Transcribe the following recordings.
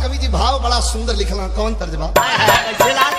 कवि जी भाव बड़ा सुंदर लिखला, कौन तर्जमा? कैसे लाल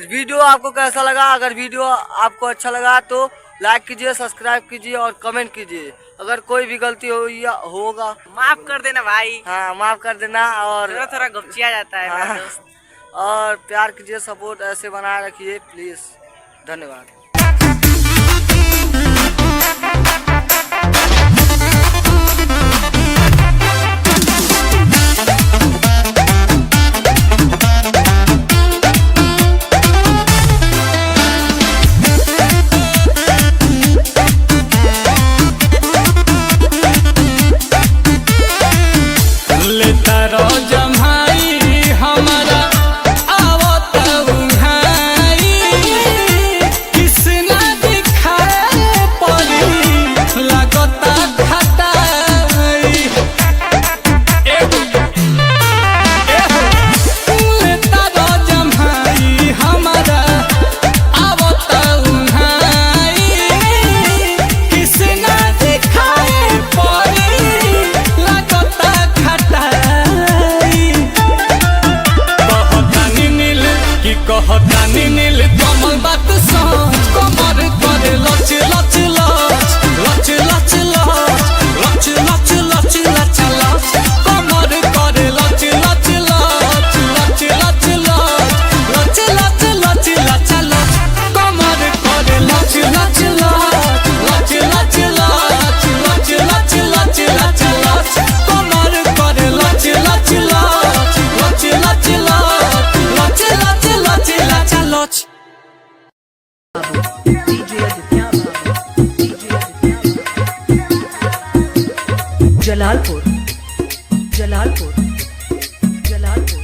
वीडियो आपको कैसा लगा? अगर वीडियो आपको अच्छा लगा तो लाइक कीजिए, सब्सक्राइब कीजिए और कमेंट कीजिए। अगर कोई भी गलती होगा माफ कर देना भाई। हाँ, माफ कर देना। और थोड़ा गुपचिया जाता है मेरा दोस्त। और प्यार कीजिए, सपोर्ट ऐसे बनाए रखिए प्लीज। धन्यवाद। कहतानी नील कमल बात सोच कमर करे लच लच लच लच लच लच लच लच लच लच कमर करे लच लच लच लच लच लच लच लच लच लच कमर करे लच लच लच लच लच लच लच लच लच लच कमर करे लच लच लच लच लच लच लच जलालपुर जलालपुर जलालपुर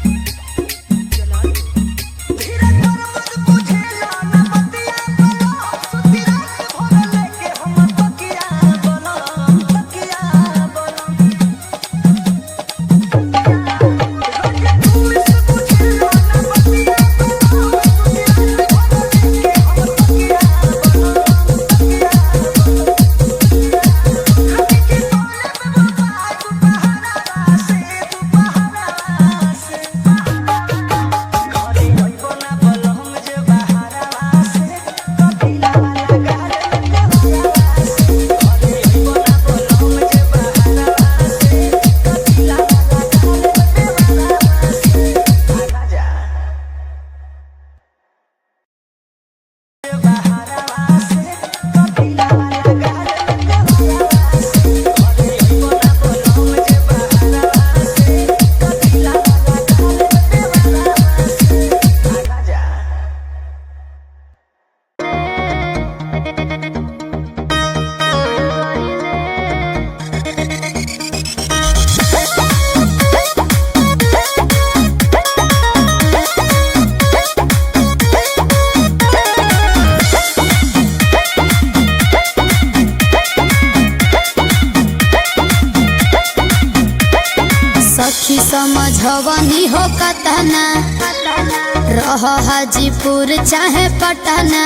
सखी समझवनी हो कतना रह हाजीपुर चाहे पटना।